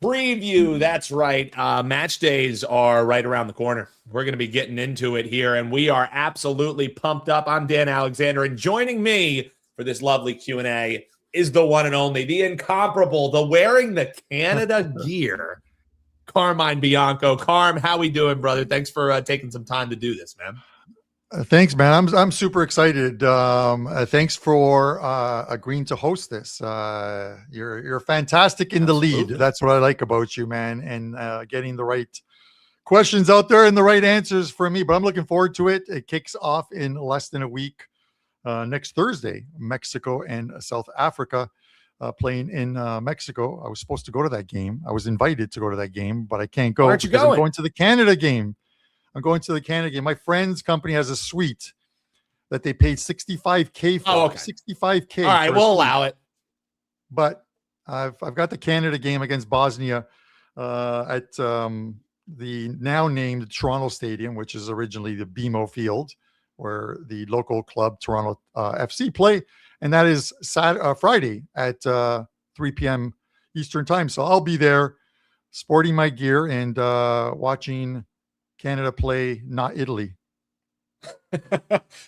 preview. That's right. Match days are right around the corner. We're going to be getting into it here, and we are absolutely pumped up. I'm Dan Alexander, and joining me for this lovely Q&A is the one and only, the incomparable, the wearing the Canada gear, Carmine Bianco. Carm, how we doing, brother? Thanks for taking some time to do this, man. Thanks, man. I'm super excited. Thanks for agreeing to host this. You're fantastic in the lead. That's what I like about you, man, and getting the right questions out there and the right answers for me. But I'm looking forward to it. It kicks off in less than a week. Next Thursday, Mexico and South Africa playing in Mexico. I was supposed to go to that game. I was invited to go to that game, but I can't go. Why aren't you going? I'm going to the Canada game. My friend's company has a suite that they paid $65K for. Oh, okay. $65K. All right, we'll allow it. But I've got the Canada game against Bosnia at the now named Toronto Stadium, which is originally the BMO Field, where the local club Toronto FC play, and that is Friday at 3 p.m. Eastern time. So I'll be there, sporting my gear and watching Canada play, not Italy.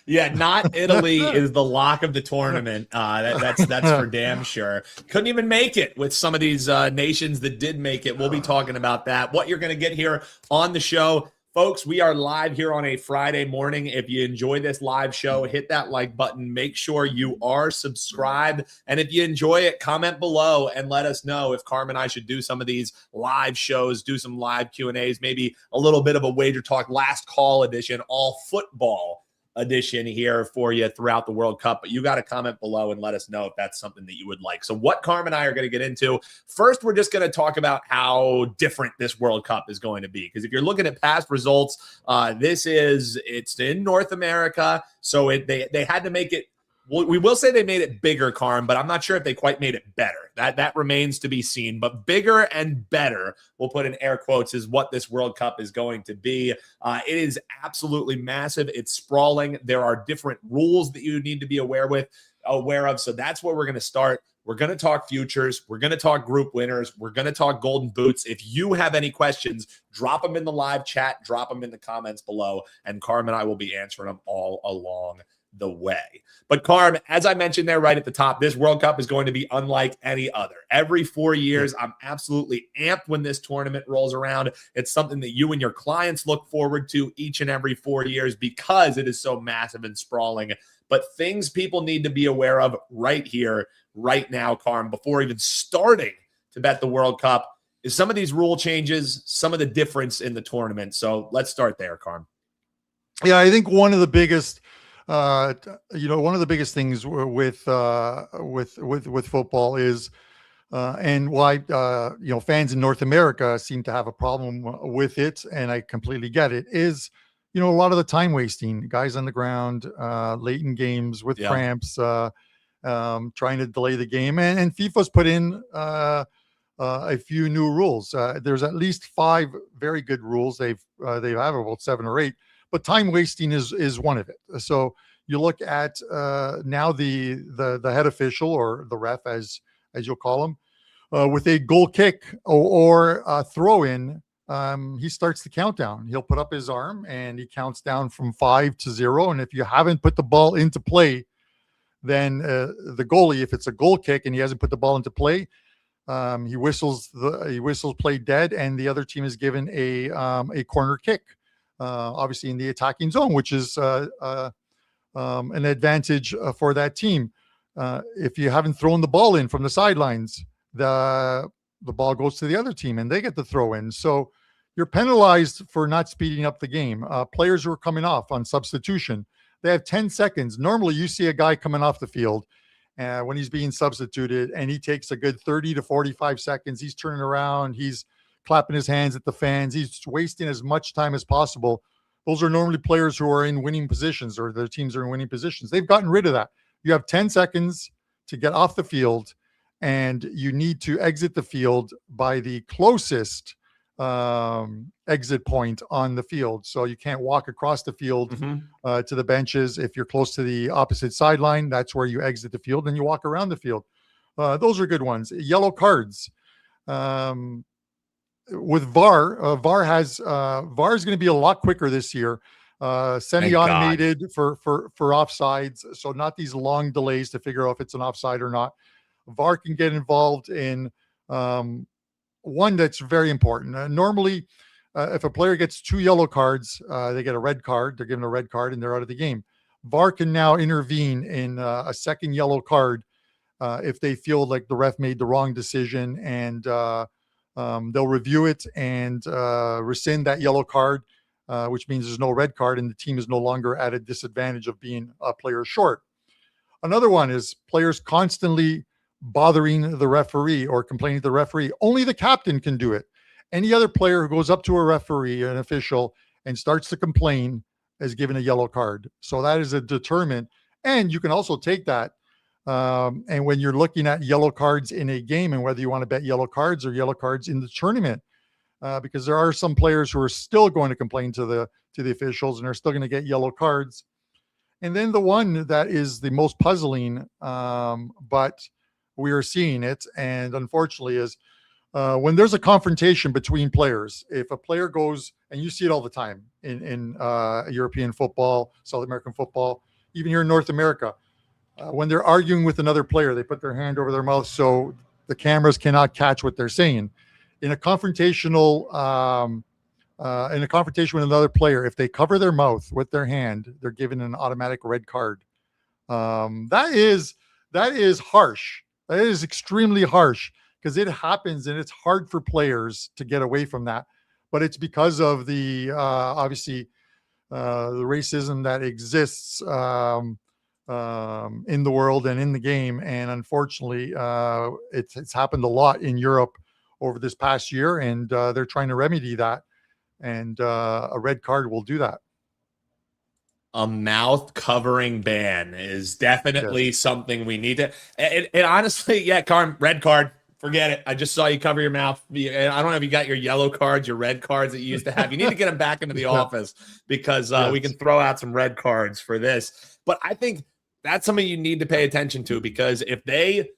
Yeah, not Italy is the lock of the tournament. That's for damn sure. Couldn't even make it with some of these nations that did make it. We'll be talking about that. What you're going to get here on the show. Folks, we are live here on a Friday morning. If you enjoy this live show, hit that like button. Make sure you are subscribed. And if you enjoy it, comment below and let us know if Carm and I should do some of these live shows, do some live Q&As, maybe a little bit of a Wager Talk last call edition, all football edition here for you throughout the World Cup. But you got to comment below and let us know if that's something that you would like. So what Carm and I are going to get into, first, we're just going to talk about how different this World Cup is going to be. Because if you're looking at past results, it's in North America. So they had to make it, we will say they made it bigger, Carm, but I'm not sure if they quite made it better. That remains to be seen. But bigger and better, we'll put in air quotes, is what this World Cup is going to be. It is absolutely massive. It's sprawling. There are different rules that you need to be aware of. So that's where we're going to start. We're going to talk futures. We're going to talk group winners. We're going to talk golden boots. If you have any questions, drop them in the live chat. Drop them in the comments below. And Carm and I will be answering them all along the way. But Carm, as I mentioned there right at the top, this World Cup is going to be unlike any other. Every 4 years, I'm absolutely amped when this tournament rolls around. It's something that you and your clients look forward to each and every 4 years because it is so massive and sprawling. But things people need to be aware of right here, right now, Carm, before even starting to bet the World Cup, is some of these rule changes, some of the difference in the tournament. So let's start there, Carm. Yeah, I think one of the biggest things with football is, and why fans in North America seem to have a problem with it, and I completely get it, is a lot of the time wasting, guys on the ground late in games with cramps, trying to delay the game, and FIFA's put in a few new rules. There's at least 5 very good rules. They have about 7 or 8. But time wasting is one of it. So you look at now the head official, or the ref as you'll call him, with a goal kick or a throw in, he starts the countdown. He'll put up his arm and he counts down from 5 to 0. And if you haven't put the ball into play, then the goalie, if it's a goal kick and he hasn't put the ball into play, he whistles play dead, and the other team is given a corner kick. Obviously in the attacking zone, which is an advantage for that team. If you haven't thrown the ball in from the sidelines, the ball goes to the other team and they get the throw in. So you're penalized for not speeding up the game. Players who are coming off on substitution, they have 10 seconds. Normally you see a guy coming off the field when he's being substituted, and he takes a good 30 to 45 seconds. He's turning around. He's clapping his hands at the fans. He's wasting as much time as possible. Those are normally players who are in winning positions, or their teams are in winning positions. They've gotten rid of that. You have 10 seconds to get off the field, and you need to exit the field by the closest exit point on the field. So you can't walk across the field to the benches. If you're close to the opposite sideline, that's where you exit the field and you walk around the field. Those are good ones. Yellow cards. with VAR, VAR is going to be a lot quicker this year. Semi-automated for offsides, so not these long delays to figure out if it's an offside or not. VAR can get involved in one that's very important. Normally, if a player gets 2 yellow cards, they get a red card. They're given a red card and they're out of the game. VAR can now intervene in a second yellow card if they feel like the ref made the wrong decision, and they'll review it and rescind that yellow card, which means there's no red card and the team is no longer at a disadvantage of being a player short. Another one is players constantly bothering the referee or complaining to the referee. Only the captain can do it. Any other player who goes up to a referee, an official, and starts to complain is given a yellow card. So that is a deterrent. And you can also take that. And when you're looking at yellow cards in a game, and whether you want to bet yellow cards or yellow cards in the tournament, because there are some players who are still going to complain to the officials and are still going to get yellow cards. And then the one that is the most puzzling, but we are seeing it, and unfortunately, is when there's a confrontation between players. If a player goes, and you see it all the time in European football, South American football, even here in North America, when they're arguing with another player, they put their hand over their mouth so the cameras cannot catch what they're saying. In a confrontational, in a confrontation with another player, if they cover their mouth with their hand, they're given an automatic red card. That is harsh. That is extremely harsh, because it happens and it's hard for players to get away from that. But it's because of the obviously the racism that exists in the world and in the game. And unfortunately, it's happened a lot in Europe over this past year, and they're trying to remedy that. And a red card will do that. A mouth covering ban is definitely something we need to. It honestly, yeah, red card. Forget it. I just saw you cover your mouth. I don't know if you got your yellow cards, your red cards that you used to have. You need to get them back into the office, because we can throw out some red cards for this. But I think that's something you need to pay attention to, because if they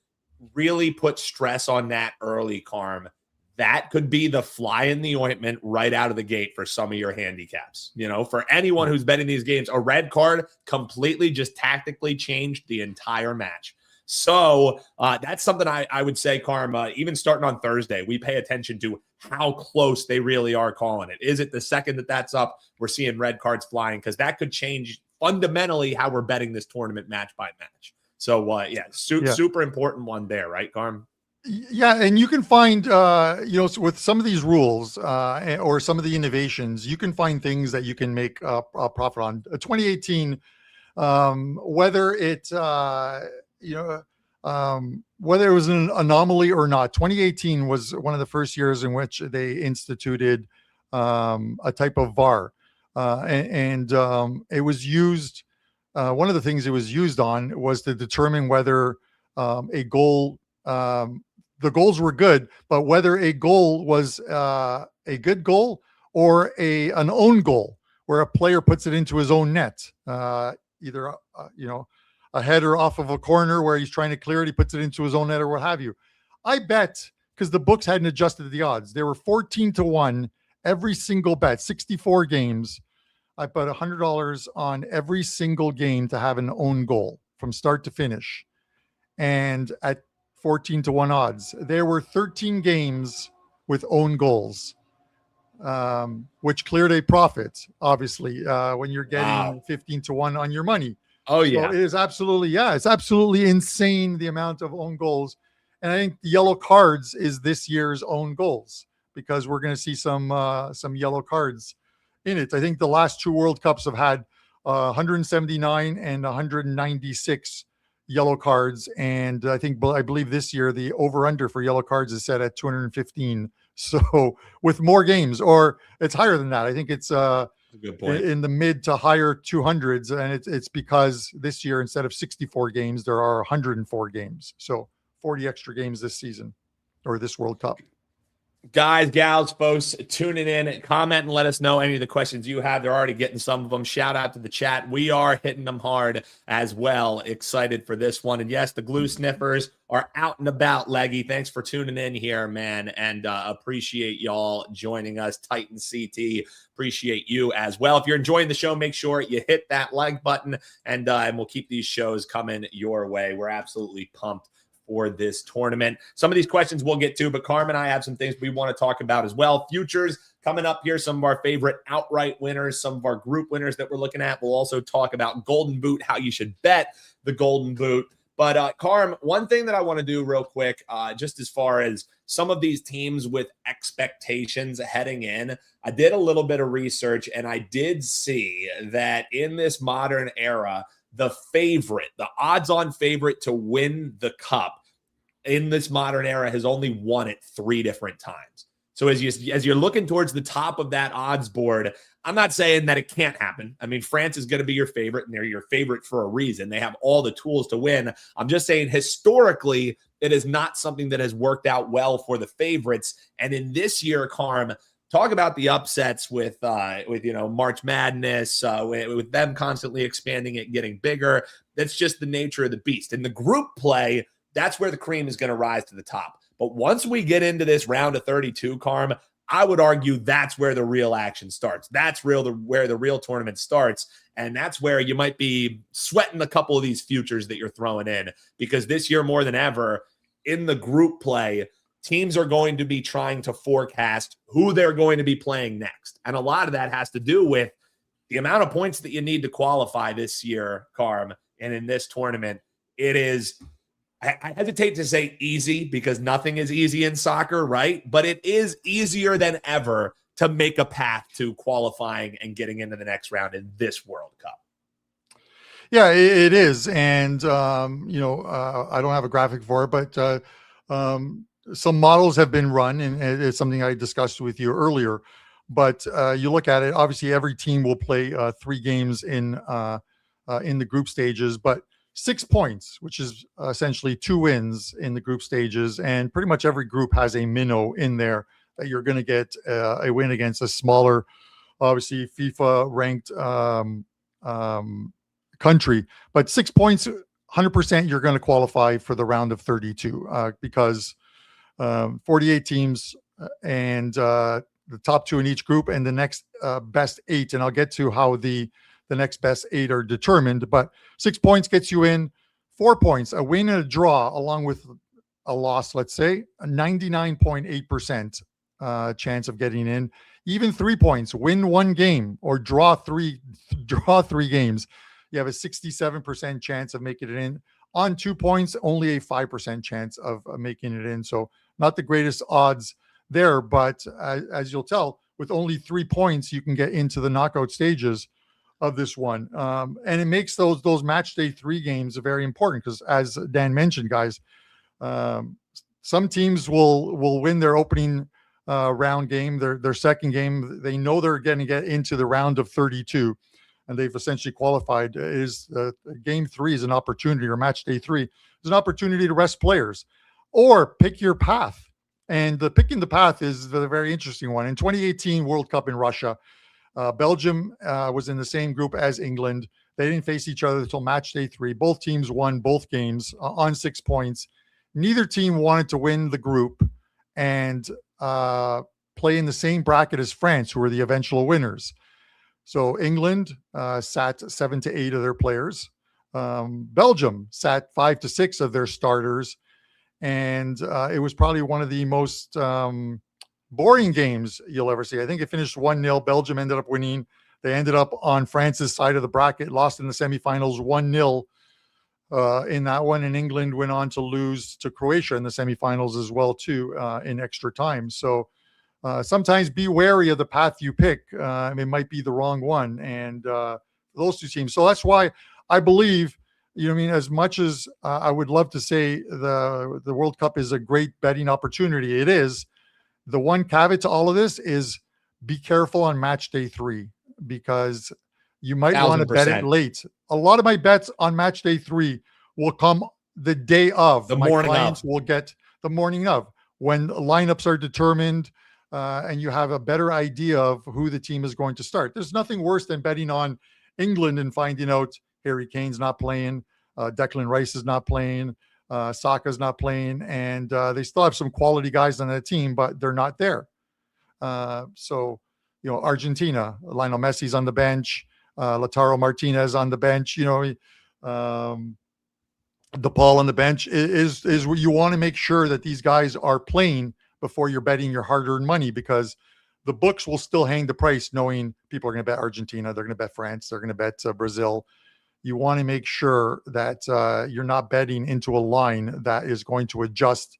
really put stress on that early, Carm, that could be the fly in the ointment right out of the gate for some of your handicaps. You know, for anyone who's betting these games, a red card completely just tactically changed the entire match. So that's something I would say, Carm, even starting on Thursday, we pay attention to how close they really are calling it. Is it the second that's up, we're seeing red cards flying? Because that could change fundamentally how we're betting this tournament match by match. So, super important one there, right, Carm? Yeah, and you can find, with some of these rules or some of the innovations, you can find things that you can make a profit on. 2018, whether it, whether it was an anomaly or not, 2018 was one of the first years in which they instituted a type of VAR, and it was used. One of the things it was used on was to determine whether a goal. The goals were good, but whether a goal was a good goal or an own goal, where a player puts it into his own net, either a header off of a corner where he's trying to clear it, he puts it into his own net or what have you. I bet, because the books hadn't adjusted the odds, they were 14-1 every single bet, 64 games. I put $100 on every single game to have an own goal from start to finish, and at 14-1 odds, there were 13 games with own goals, which cleared a profit, obviously, when you're getting 15-1 on your money. Oh, yeah. So it is absolutely, it's absolutely insane, the amount of own goals. And I think the yellow cards is this year's own goals, because we're going to see some yellow cards in it. I think the last 2 World Cups have had 179 and 196 yellow cards, and I believe this year the over-under for yellow cards is set at 215. So with more games, or it's higher than that. I think it's a good point, in the mid to higher 200s, and it's because this year, instead of 64 games, there are 104 games. So 40 extra games this season, or this World Cup. Guys, gals, folks, tuning in, comment and let us know any of the questions you have. They're already getting some of them. Shout out to the chat. We are hitting them hard as well. Excited for this one. And yes, the glue sniffers are out and about, Leggy. Thanks for tuning in here, man. And appreciate y'all joining us. Titan CT, appreciate you as well. If you're enjoying the show, make sure you hit that like button, and we'll keep these shows coming your way. We're absolutely pumped for this tournament. Some of these questions we'll get to, but Carmine and I have some things we want to talk about as well. Futures coming up here, some of our favorite outright winners, some of our group winners that we're looking at. We'll also talk about Golden Boot, how you should bet the Golden Boot. But Carm, one thing that I want to do real quick, just as far as some of these teams with expectations heading in, I did a little bit of research, and I did see that in this modern era, the odds-on favorite to win the cup in this modern era has only won it 3 different times. So as you're looking towards the top of that odds board, I'm not saying that it can't happen. I mean, France is going to be your favorite, and they're your favorite for a reason. They have all the tools to win. I'm just saying historically, it is not something that has worked out well for the favorites. And in this year, Carm, talk about the upsets with March Madness, with them constantly expanding it, getting bigger. That's just the nature of the beast. In the group play, that's where the cream is going to rise to the top. But once we get into this round of 32, Carm, I would argue that's where the real action starts. That's where the real tournament starts. And that's where you might be sweating a couple of these futures that you're throwing in, because this year more than ever in the group play, teams are going to be trying to forecast who they're going to be playing next. And a lot of that has to do with the amount of points that you need to qualify this year, Carm. And in this tournament, it is, I hesitate to say easy, because nothing is easy in soccer, right? But it is easier than ever to make a path to qualifying and getting into the next round in this World Cup. Yeah, it is. And, I don't have a graphic for it, but some models have been run, and it's something I discussed with you earlier. But you look at it, obviously every team will play 3 games in the group stages, but 6 points, which is essentially 2 wins in the group stages. And pretty much every group has a minnow in there that you're going to get a win against a smaller, obviously FIFA ranked country. But 6 points, 100% you're going to qualify for the round of 32 because 48 teams and the top 2 in each group and the next best 8. And I'll get to how the next best 8 are determined, but 6 points gets you in. 4 points, a win and a draw, along with a loss, let's say, a 99.8% chance of getting in. Even 3 points, win 1 game or draw three games, you have a 67% chance of making it in. On 2 points, only a 5% chance of making it in. So not the greatest odds there, but as you'll tell, with only 3 points, you can get into the knockout stages of this one. And it makes those match day 3 games very important, because as Dan mentioned, guys, some teams will win their opening round game, their second game. They know they're going to get into the round of 32, and they've essentially qualified. Game 3 is an opportunity, or match day 3 is an opportunity to rest players or pick your path. And the picking the path is the very interesting one. In 2018 World Cup in Russia, Belgium was in the same group as England. They didn't face each other until match day 3. Both teams won both games on 6 points. Neither team wanted to win the group and play in the same bracket as France, who were the eventual winners. So England sat 7 to 8 of their players. Belgium sat 5 to 6 of their starters. And it was probably one of the most boring games you'll ever see. I think it finished 1-0. Belgium ended up winning. They ended up on France's side of the bracket, lost in the semifinals 1-0 in that one. And England went on to lose to Croatia in the semifinals as well, too, in extra time. So sometimes be wary of the path you pick. It might be the wrong one. And those 2 teams. So that's why I believe, as much as I would love to say the World Cup is a great betting opportunity, it is. The one caveat to all of this is be careful on match day 3, because you might want to bet it late. A lot of my bets on match day 3 will come the day of. The morning of. Will get the morning of. when lineups are determined and you have a better idea of who the team is going to start. There's nothing worse than betting on England and finding out Harry Kane's not playing, Declan Rice is not playing, Saka's not playing, and they still have some quality guys on that team, but they're not there. So, Argentina, Lionel Messi's on the bench, Lautaro Martinez on the bench, DePaul on the bench is you want to make sure that these guys are playing before you're betting your hard-earned money, because the books will still hang the price knowing people are going to bet Argentina, they're going to bet France, they're going to bet Brazil. You want to make sure that you're not betting into a line that is going to adjust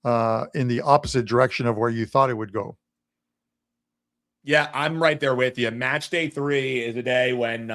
in the opposite direction of where you thought it would go. Yeah, I'm right there with you. Match day 3 is a day when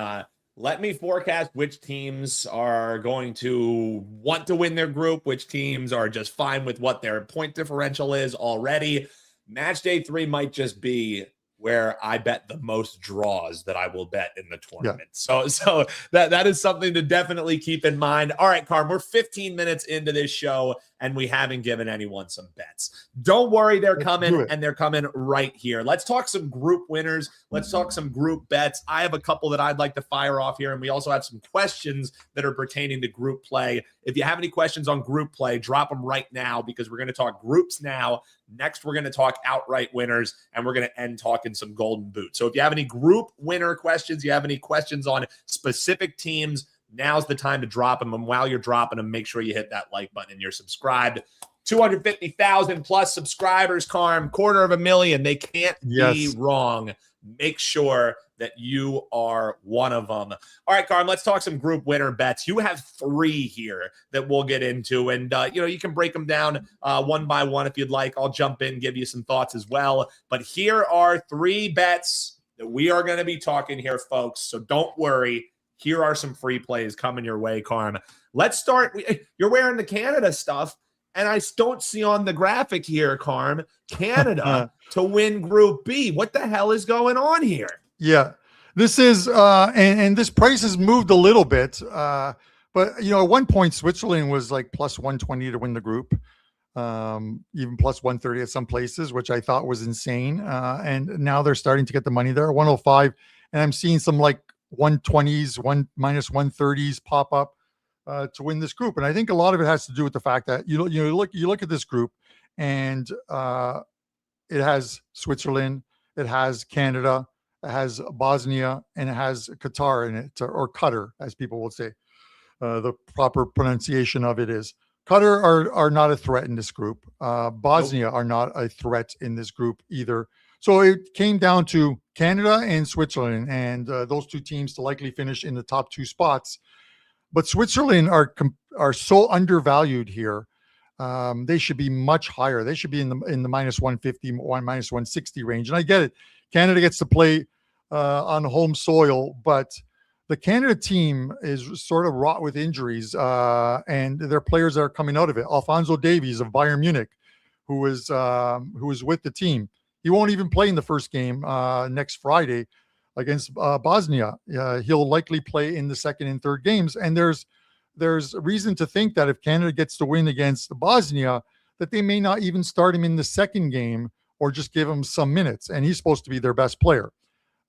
let me forecast which teams are going to want to win their group, which teams are just fine with what their point differential is already. Match day 3 might just be where I bet the most draws that I will bet in the tournament. Yeah. So that is something to definitely keep in mind. All right, Carm, we're 15 minutes into this show and we haven't given anyone some bets. Don't worry, they're coming, and they're coming right here. Let's talk some group winners. Let's talk some group bets. I have a couple that I'd like to fire off here, and we also have some questions that are pertaining to group play. If you have any questions on group play, drop them right now, because we're going to talk groups now. Next, we're going to talk outright winners, and we're going to end talking some golden boot. So if you have any group winner questions, you have any questions on specific teams, now's the time to drop them. And while you're dropping them, make sure you hit that like button and you're subscribed. 250,000 plus subscribers, Carm, 250,000. They can't be wrong. Make sure that you are one of them. All right, Carm, let's talk some group winner bets. You have 3 here that we'll get into, and you can break them down one by one if you'd like. I'll jump in, give you some thoughts as well. But here are 3 bets that we are going to be talking here, folks. So don't worry. Here are some free plays coming your way, Carm. Let's start. You're wearing the Canada stuff, and I don't see on the graphic here, Carm, Canada to win Group B. What the hell is going on here? Yeah, this is, and this price has moved a little bit. But, at one point, Switzerland was like plus 120 to win the group, even plus 130 at some places, which I thought was insane. And now they're starting to get the money there, 105. And I'm seeing some like 120s, minus 130s pop up to win this group. And I think a lot of it has to do with the fact that you look at this group, and it has Switzerland, it has Canada, it has Bosnia, and it has Qatar in it, or Qatar, as people will say. The proper pronunciation of it is Qatar are not a threat in this group. Bosnia are not a threat in this group either. So it came down to Canada and Switzerland, and those 2 teams to likely finish in the top 2 spots. But Switzerland are so undervalued here. They should be much higher. They should be in the minus 150, minus 160 range. And I get it. Canada gets to play on home soil, but the Canada team is sort of wrought with injuries, and their players that are coming out of it. Alphonso Davies of Bayern Munich, who is with the team. He won't even play in the first game next Friday against Bosnia. He'll likely play in the second and third games. And there's reason to think that if Canada gets to win against Bosnia, that they may not even start him in the second game, or just give him some minutes. And he's supposed to be their best player.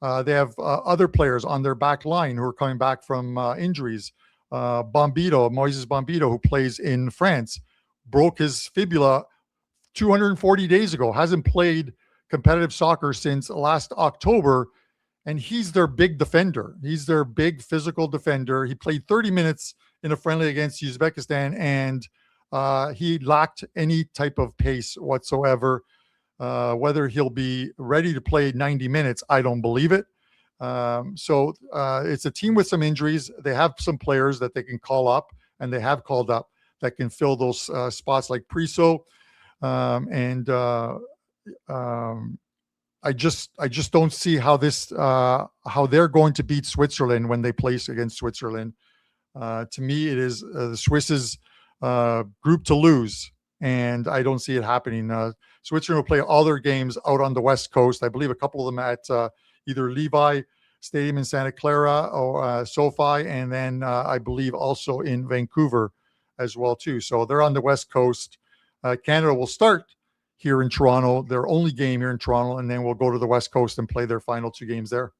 They have other players on their back line who are coming back from injuries. Moises Bombito, who plays in France, broke his fibula 240 days ago, hasn't played competitive soccer since last October, and he's their big defender. He's their big physical defender. He played 30 minutes in a friendly against Uzbekistan, and he lacked any type of pace whatsoever. Whether he'll be ready to play 90 minutes, I don't believe it. So it's a team with some injuries. They have some players that they can call up, and they have called up, that can fill those spots, like Priso. I just don't see how they're going to beat Switzerland when they place against Switzerland. To me, it is the Swiss's group to lose, and I don't see it happening. Switzerland will play all their games out on the West Coast. I believe a couple of them at either Levi Stadium in Santa Clara or SoFi, and then I believe also in Vancouver as well too. So they're on the West Coast. Canada will start here in Toronto, their only game here in Toronto, and then we'll go to the West Coast and play their final 2 games there.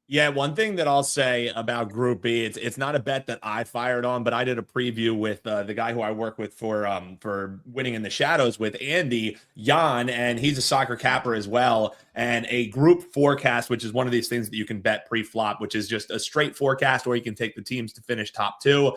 Yeah, one thing that I'll say about Group B, it's not a bet that I fired on, but I did a preview with the guy who I work with for Winning in the Shadows with Andy Jan, and he's a soccer capper as well. And a group forecast, which is one of these things that you can bet pre-flop, which is just a straight forecast, or you can take the teams to finish top 2.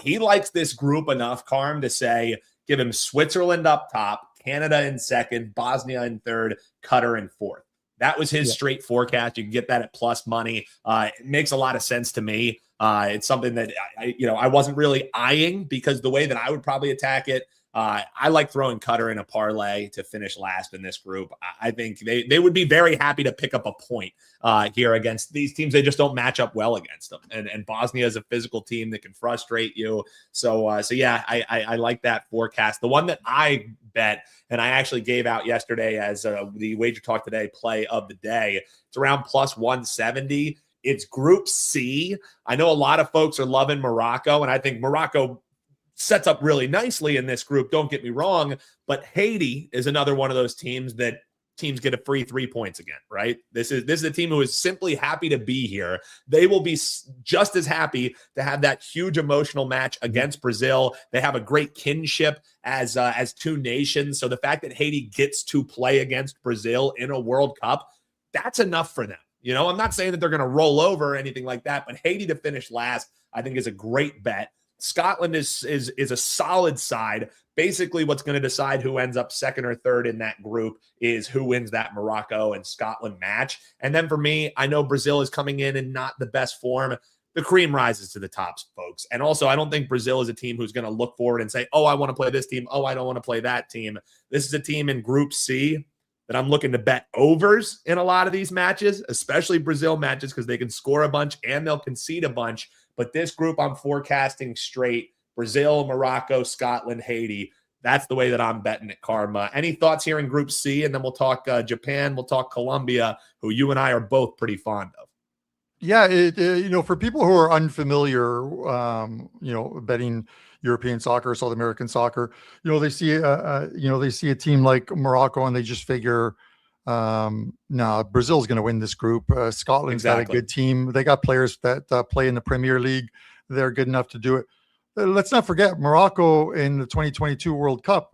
He likes this group enough, Carm, to say give him Switzerland up top, Canada in second, Bosnia in third, Qatar in fourth. That was his straight forecast. You can get that at plus money. It makes a lot of sense to me. It's something that I wasn't really eyeing, because the way that I would probably attack it, I like throwing Qatar in a parlay to finish last in this group. I think they would be very happy to pick up a point here against these teams. They just don't match up well against them. And Bosnia is a physical team that can frustrate you. So yeah, I like that forecast. The one that I bet, and I actually gave out yesterday as the WagerTalk Today play of the day, it's around plus 170. It's Group C. I know a lot of folks are loving Morocco, and I think Morocco sets up really nicely in this group. Don't get me wrong, but Haiti is another one of those teams that teams get a free 3 points again, right? This is a team who is simply happy to be here. They will be just as happy to have that huge emotional match against Brazil. They have a great kinship as 2 nations. So the fact that Haiti gets to play against Brazil in a World Cup, that's enough for them. I'm not saying that they're going to roll over or anything like that, but Haiti to finish last, I think, is a great bet. Scotland is a solid side. Basically, what's going to decide who ends up second or third in that group is who wins that Morocco and Scotland match. And then for me, I know Brazil is coming in not the best form. The cream rises to the tops, folks. And also, I don't think Brazil is a team who's going to look forward and say, oh, I want to play this team. Oh, I don't want to play that team. This is a team in Group C that I'm looking to bet overs in a lot of these matches, especially Brazil matches, because they can score a bunch and they'll concede a bunch. But this group, I'm forecasting straight Brazil, Morocco, Scotland, Haiti. That's the way that I'm betting it, Karma. Any thoughts here in Group C? And then we'll talk Japan, we'll talk Colombia, who you and I are both pretty fond of. Yeah, for people who are unfamiliar, betting European soccer, South American soccer, they see a team like Morocco and they just figure, Brazil's going to win this group. Scotland's got a good team. They got players that play in the Premier League. They're good enough to do it. Let's not forget Morocco in the 2022 World Cup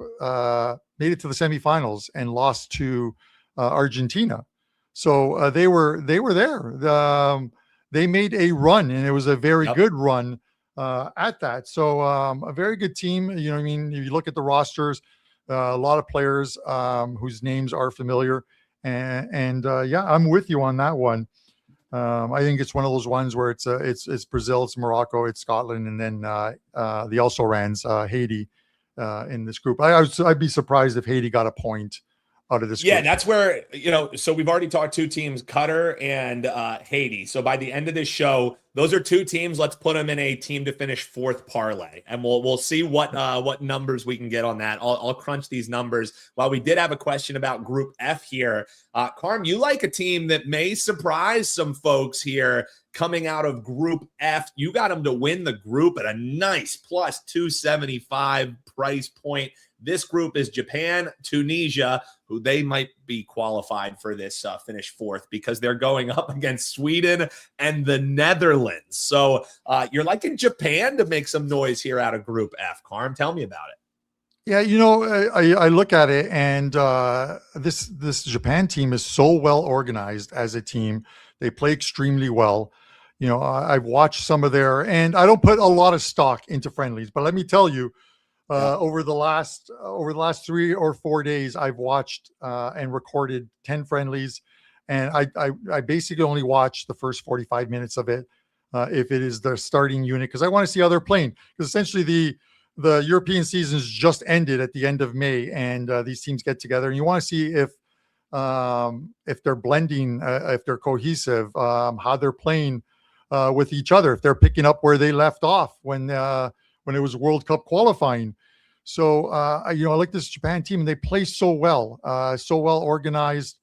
made it to the semifinals and lost to Argentina. So they were there. They made a run, and it was a very good run at that. So a very good team. If you look at the rosters, a lot of players whose names are familiar. And I'm with you on that one. I think it's one of those ones where it's Brazil, it's Morocco, it's Scotland, and then the also rans Haiti in this group. I'd be surprised if Haiti got a point out of this group. Yeah, that's where, so we've already talked 2 teams, Qatar and Haiti. So by the end of this show, those are 2 teams. Let's put them in a team to finish 4th parlay, and we'll see what numbers we can get on that. I'll crunch these numbers. While we did have a question about Group F here, Carm, you like a team that may surprise some folks here coming out of Group F. You got them to win the group at a nice plus 275 price point. This group is Japan, Tunisia, who they might be qualified for this finish 4th because they're going up against Sweden and the Netherlands. So you're liking Japan to make some noise here out of Group F. Carm, tell me about it. Yeah, I look at it, and this Japan team is so well organized as a team. They play extremely well. I've watched some of and I don't put a lot of stock into friendlies, but let me tell you, over the last 3 or 4 days, I've watched and recorded 10 friendlies, and I basically only watch the first 45 minutes of it if it is the starting unit, because I want to see how they're playing. Because essentially the European seasons just ended at the end of May, and these teams get together, and you want to see if they're blending, if they're cohesive, how they're playing with each other, if they're picking up where they left off when it was World Cup qualifying. So, I like this Japan team, and they play so well organized,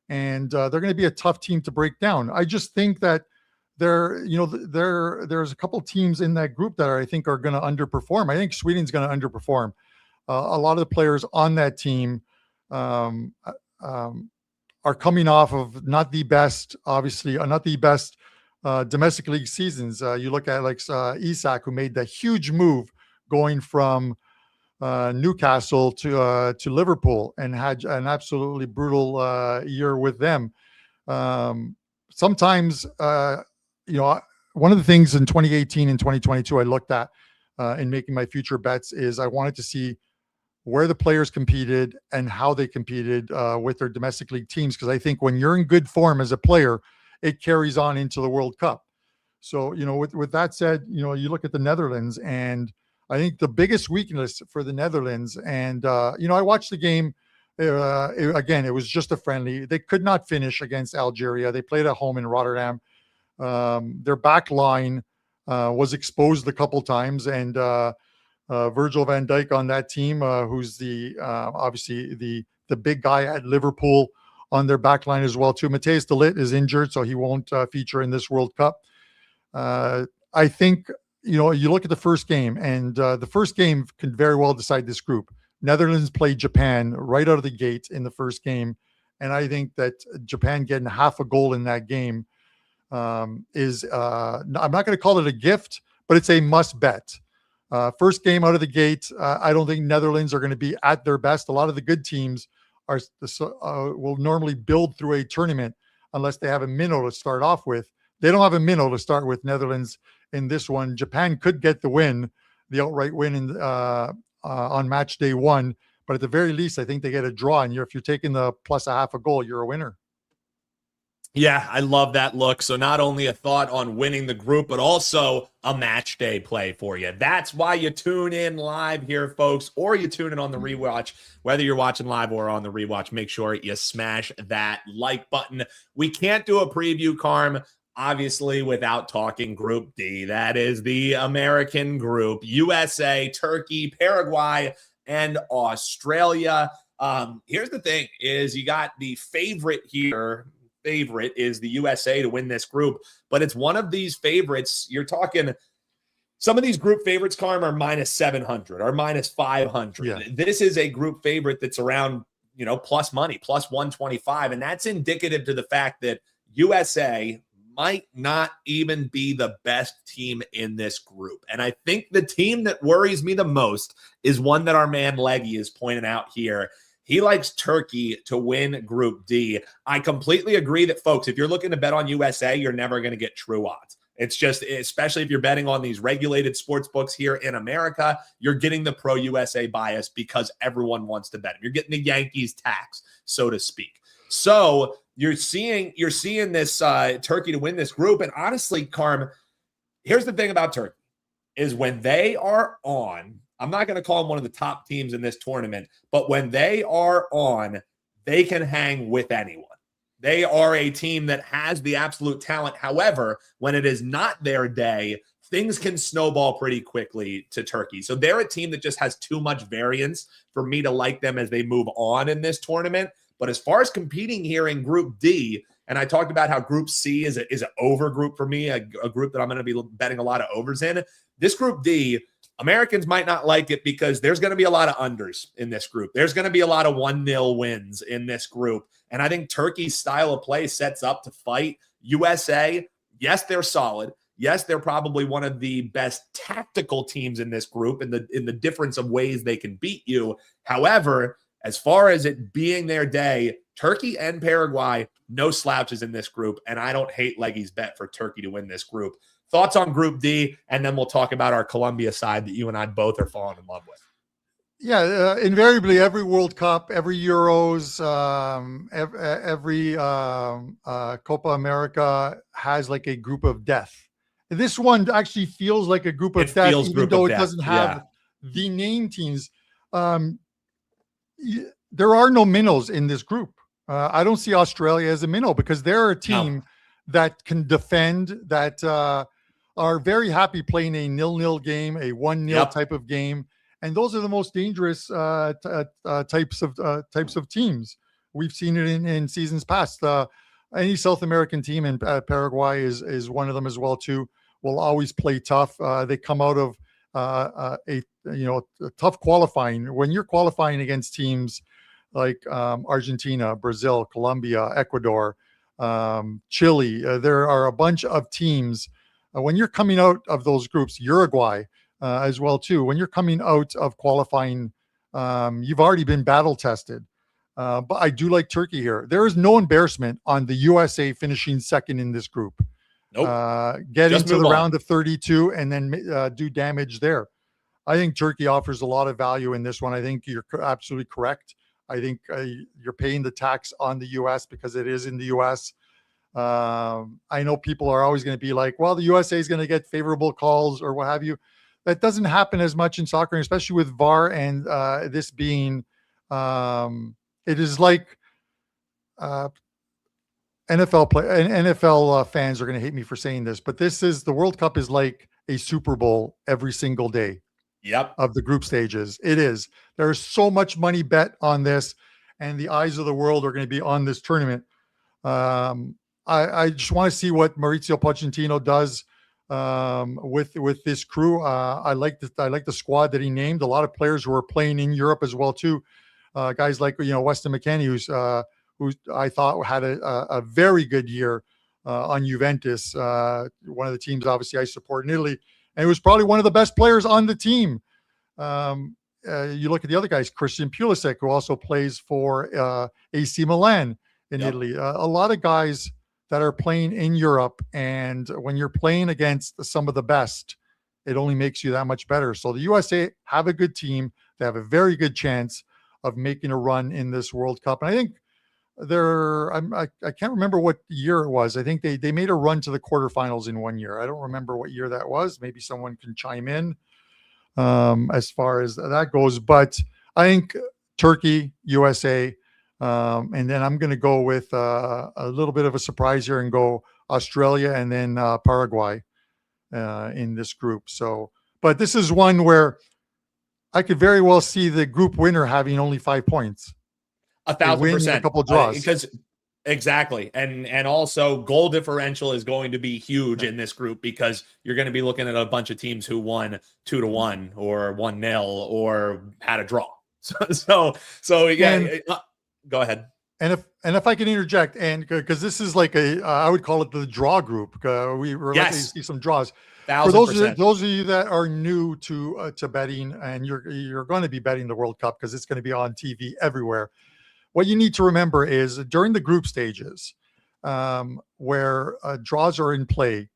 and they're going to be a tough team to break down. I just think that there's a couple teams in that group that I think are going to underperform. I think Sweden's going to underperform. A lot of the players on that team um, are coming off of not the best, obviously, not the best domestic league seasons. You look at like Isak, who made the huge move going from Newcastle to Liverpool and had an absolutely brutal year with them. Sometimes, one of the things in 2018 and 2022 I looked at in making my future bets is I wanted to see where the players competed and how they competed with their domestic league teams. Because I think when you're in good form as a player, it carries on into the World Cup. So, with that said, you look at the Netherlands, and I think the biggest weakness for the Netherlands, and, I watched the game. It was just a friendly. They could not finish against Algeria. They played at home in Rotterdam. Their back line was exposed a couple times, and Virgil van Dijk on that team, who's the obviously the big guy at Liverpool on their back line as well too. Matthijs de Ligt is injured, so he won't feature in this World Cup. I think you look at the first game, and the first game could very well decide this group. Netherlands played Japan right out of the gate in the first game, and I think that Japan getting half a goal in that game is I'm not going to call it a gift, but it's a must bet. First game out of the gate, I don't think Netherlands are going to be at their best. A lot of the good teams will normally build through a tournament unless they have a minnow to start off with. They don't have a minnow to start with, Netherlands, in this one. Japan could get the win, the outright win on match day one. But at the very least, I think they get a draw. And if you're taking the plus a half a goal, you're a winner. Yeah, I love that look. So not only a thought on winning the group, but also a match day play for you. That's why you tune in live here, folks, or you tune in on the rewatch. Whether you're watching live or on the rewatch, make sure you smash that like button. We can't do a preview, Carm, obviously, without talking Group D. That is the American group: USA, Turkey, Paraguay, and Australia. Here's the thing: is you got the favorite here. Favorite is the USA to win this group, but it's one of these favorites. You're talking some of these group favorites, Carm, are minus 700 or minus 500. Yeah. This is a group favorite that's around, plus money, plus 125. And that's indicative to the fact that USA might not even be the best team in this group. And I think the team that worries me the most is one that our man Leggy is pointing out here. He likes Turkey to win Group D. I completely agree that, folks, if you're looking to bet on USA, you're never going to get true odds. It's just, especially if you're betting on these regulated sports books here in America, you're getting the pro-USA bias because everyone wants to bet them. You're getting the Yankees tax, so to speak. So you're seeing this Turkey to win this group. And honestly, Carm, here's the thing about Turkey is when they are on, I'm not going to call them one of the top teams in this tournament, but when they are on, they can hang with anyone. They are a team that has the absolute talent. However, when it is not their day, things can snowball pretty quickly to Turkey. So they're a team that just has too much variance for me to like them as they move on in this tournament. But as far as competing here in Group D, and I talked about how Group C is an over group for me, a group that I'm going to be betting a lot of overs in. This Group D, Americans might not like it because there's going to be a lot of unders in this group. There's going to be a lot of 1-0 wins in this group. And I think Turkey's style of play sets up to fight USA. Yes, they're solid. Yes, they're probably one of the best tactical teams in this group in the difference of ways they can beat you. However, as far as it being their day, Turkey and Paraguay, no slouches in this group. And I don't hate Leggy's bet for Turkey to win this group. Thoughts on Group D, and then we'll talk about our Colombia side that you and I both are falling in love with. Yeah, invariably, every World Cup, every Euros, every Copa America has like a group of death. This one actually feels like a group of death, even though it doesn't have the name teams. There are no minnows in this group. I don't see Australia as a minnow because they're a team that can defend, that are very happy playing a 0-0 game, a 1-0 type of game. And those are the most dangerous types of teams. We've seen it in seasons past. Any South American team in Paraguay is one of them as well too. Will always play tough. They come out of a tough qualifying. When you're qualifying against teams like Argentina, Brazil, Colombia, Ecuador, Chile. There are a bunch of teams. When you're coming out of those groups, Uruguay as well too. When you're coming out of qualifying, you've already been battle tested. But I do like Turkey here. There is no embarrassment on the USA finishing second in this group. Nope. Get into the round of 32 and then do damage there. I think Turkey offers a lot of value in this one. I think you're absolutely correct. I think you're paying the tax on the U.S. because it is in the U.S. I know people are always going to be like, well, the USA is going to get favorable calls or what have you. That doesn't happen as much in soccer, especially with VAR and this being, it is like NFL fans are going to hate me for saying this, but the World Cup is like a Super Bowl every single day. Yep. Of the group stages. It is. There's so much money bet on this, and the eyes of the world are going to be on this tournament. I just want to see what Maurizio Pochettino does with this crew. I like the squad that he named. A lot of players who are playing in Europe as well too. Guys like Weston McKennie, who I thought had a very good year on Juventus. One of the teams, obviously, I support in Italy. And he was probably one of the best players on the team. You look at the other guys, Christian Pulisic, who also plays for AC Milan in Italy. A lot of guys that are playing in Europe. And when you're playing against some of the best, it only makes you that much better. So the USA have a good team. They have a very good chance of making a run in this World Cup. And I think I can't remember what year it was. I think they made a run to the quarterfinals in one year. I don't remember what year that was. Maybe someone can chime in as far as that goes. But I think Turkey, USA, and then I'm going to go with a little bit of a surprise here and go Australia and then Paraguay in this group. So, but this is one where I could very well see the group winner having only 5 points. 1,000%. A couple draws. Because exactly. And also goal differential is going to be huge in this group because you're going to be looking at a bunch of teams who won 2-1 or 1-0 or had a draw. So yeah, go ahead. And if I can interject, and because this is like I would call it the draw group. We're likely to see some draws. 1,000%. For those of you that are new to betting, and you're going to be betting the World Cup because it's going to be on TV everywhere. What you need to remember is during the group stages, where draws are in play,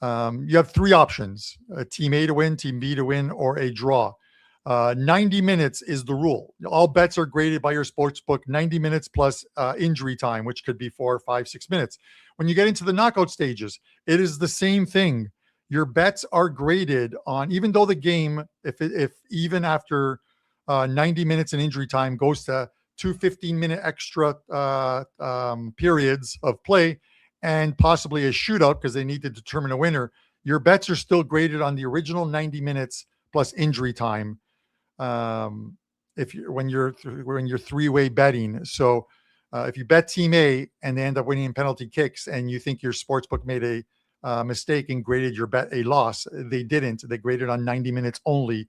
you have 3 options: Team A to win, Team B to win, or a draw. 90 minutes is the rule. All bets are graded by your sportsbook 90 minutes plus injury time, which could be 4, 5, 6 minutes. When you get into the knockout stages, it is the same thing. Your bets are graded on, even though the game, if even after 90 minutes in injury time goes to 2 15-minute extra periods of play and possibly a shootout because they need to determine a winner, your bets are still graded on the original 90 minutes plus injury time. When you're 3-way betting. So if you bet Team A and they end up winning in penalty kicks and you think your sportsbook made a mistake and graded your bet a loss, they didn't. They graded on 90 minutes only.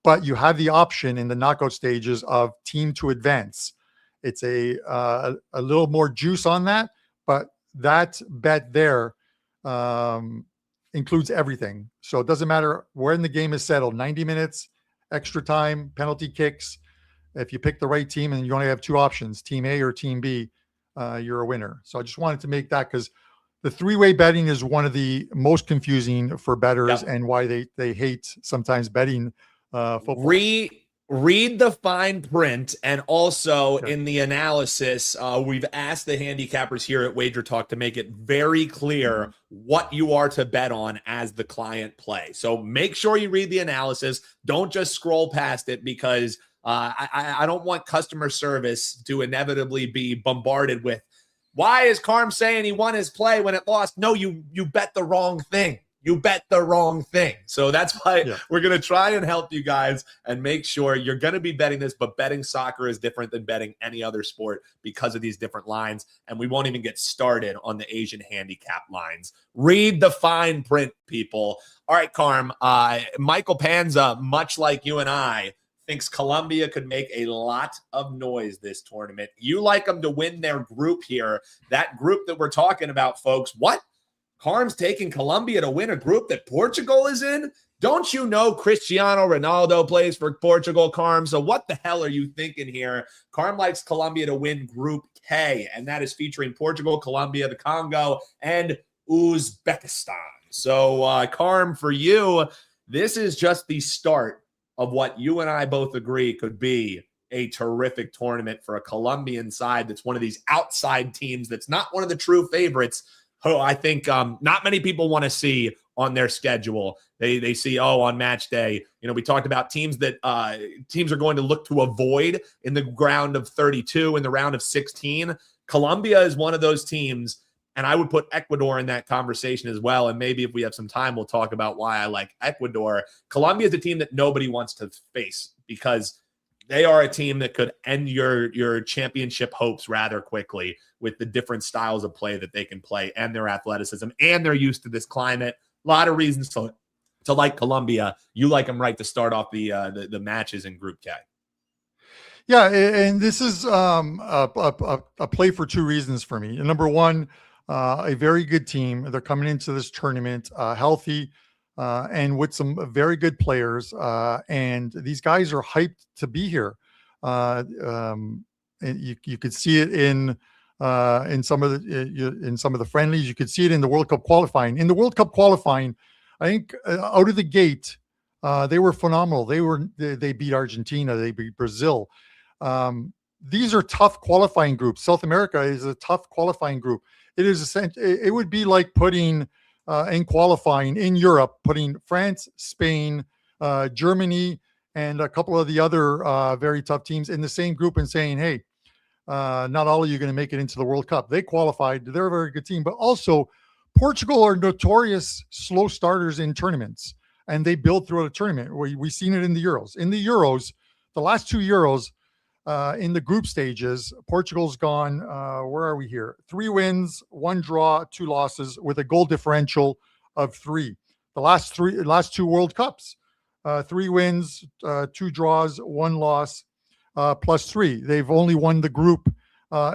But you have the option in the knockout stages of team to advance. It's a little more juice on that, but that bet there includes everything. So it doesn't matter where in the game is settled, 90 minutes, extra time, penalty kicks. If you pick the right team and you only have 2 options, Team A or Team B, you're a winner. So I just wanted to make that because the 3-way betting is one of the most confusing for bettors and why they hate sometimes betting football. Read the fine print, and also in the analysis, we've asked the handicappers here at WagerTalk to make it very clear what you are to bet on as the client play. So make sure you read the analysis. Don't just scroll past it because I don't want customer service to inevitably be bombarded with, why is Carm saying he won his play when it lost? No, you bet the wrong thing. You bet the wrong thing. So that's why we're going to try and help you guys and make sure you're going to be betting this, but betting soccer is different than betting any other sport because of these different lines. And we won't even get started on the Asian handicap lines. Read the fine print, people. All right, Carm, Michael Panza, much like you and I, thinks Colombia could make a lot of noise this tournament. You like them to win their group here. That group that we're talking about, folks. What? Carm's taking Colombia to win a group that Portugal is in? Don't you know Cristiano Ronaldo plays for Portugal, Carm? So what the hell are you thinking here? Carm likes Colombia to win Group K, and that is featuring Portugal, Colombia, the Congo, and Uzbekistan. So, Carm, for you, this is just the start of what you and I both agree could be a terrific tournament for a Colombian side that's one of these outside teams that's not one of the true favorites, who I think not many people want to see on their schedule. They see, on match day, we talked about teams that teams are going to look to avoid in the round of 32, in the round of 16. Colombia is one of those teams, and I would put Ecuador in that conversation as well. And maybe if we have some time, we'll talk about why I like Ecuador. Colombia is a team that nobody wants to face because they are a team that could end your championship hopes rather quickly with the different styles of play that they can play and their athleticism, and they're used to this climate. A lot of reasons to like Colombia. You like them right to start off the matches in Group K. Yeah, and this is a play for two reasons for me. Number one, a very good team. They're coming into this tournament healthy and with some very good players. And these guys are hyped to be here. And you could see it in some of the friendlies. You could see it in the World Cup qualifying. In the World Cup qualifying, I think out of the gate, they were phenomenal. They beat Argentina. They beat Brazil. These are tough qualifying groups. South America is a tough qualifying group. It would be like putting in qualifying in Europe, putting France, Spain, Germany, and a couple of the other very tough teams in the same group and saying, hey, not all of you are going to make it into the World Cup. They qualified. They're a very good team. But also, Portugal are notorious slow starters in tournaments, and they build throughout a tournament. We've seen it in the Euros. In the Euros, the last two Euros, in the group stages, Portugal's gone, where are we here? 3 wins, 1 draw, 2 losses with a goal differential of 3. The last two World Cups, 3 wins, 2 draws, 1 loss, plus 3. They've only won the group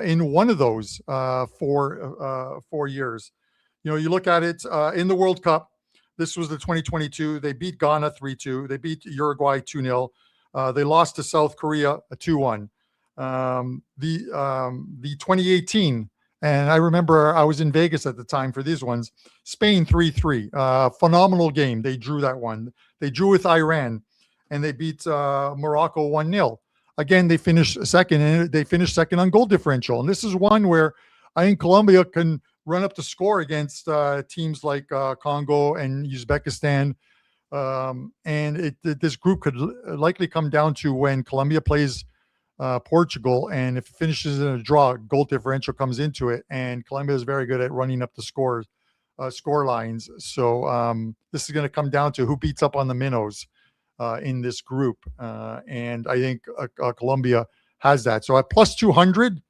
in one of those 4 years. You look at it in the World Cup. This was the 2022. They beat Ghana 3-2. They beat Uruguay 2-0. They lost to South Korea 2-1. The 2018, and I remember I was in Vegas at the time for these ones. Spain 3-3. Phenomenal game. They drew that one. They drew with Iran, and they beat Morocco 1-0. Again, they finished second, and they finished second on goal differential. And this is one where I think Colombia can run up the score against teams like Congo and Uzbekistan. And this group could likely come down to when Colombia plays Portugal, and if it finishes in a draw, goal differential comes into it, and Colombia is very good at running up the score lines. So this is going to come down to who beats up on the minnows in this group, and I think Colombia has that. So at plus 200,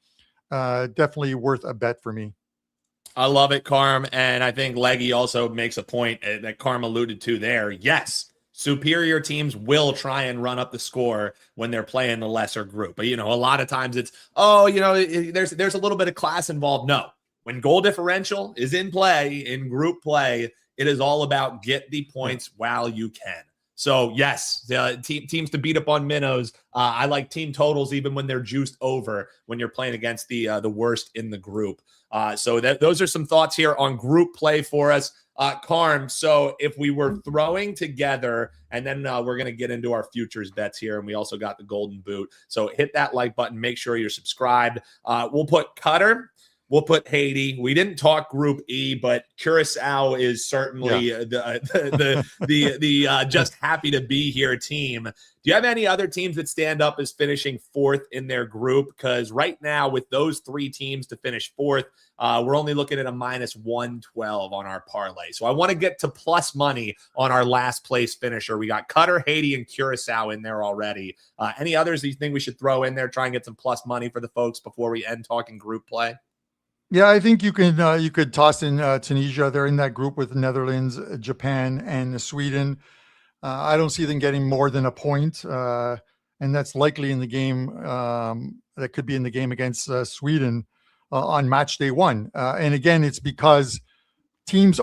definitely worth a bet for me. I love it, Carm. And I think Leggy also makes a point that Carm alluded to there. Yes, superior teams will try and run up the score when they're playing the lesser group. But, a lot of times it's, there's a little bit of class involved. No, when goal differential is in play, in group play, it is all about get the points while you can. So, yes, teams to beat up on minnows. I like team totals even when they're juiced over when you're playing against the worst in the group. So those are some thoughts here on group play for us. Carm, so if we were throwing together, and then we're going to get into our futures bets here, and we also got the golden boot. So hit that like button. Make sure you're subscribed. We'll put Qatar. We'll put Haiti. We didn't talk Group E, but Curacao is certainly the just happy to be here team. Do you have any other teams that stand up as finishing 4th in their group? Because right now, with those 3 teams to finish 4th, we're only looking at a minus 112 on our parlay. So I want to get to plus money on our last place finisher. We got Qatar, Haiti, and Curacao in there already. Any others that you think we should throw in there, try and get some plus money for the folks before we end talking group play? Yeah, I think you could toss in Tunisia. They're in that group with the Netherlands, Japan, and Sweden. I don't see them getting more than a point. and that's likely in the game. That could be in the game against Sweden on match day one. And again, it's because teams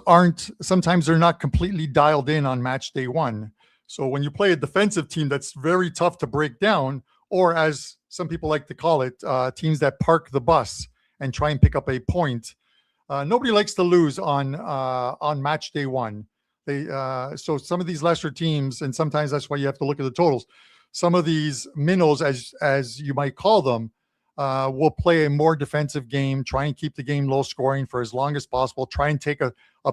sometimes they're not completely dialed in on match day one. So when you play a defensive team that's very tough to break down, or as some people like to call it, teams that park the bus and try and pick up a point, nobody likes to lose on match day one. So some of these lesser teams, and sometimes that's why you have to look at the totals. Some of these minnows, as you might call them, will play a more defensive game, try and keep the game low scoring for as long as possible, try and take a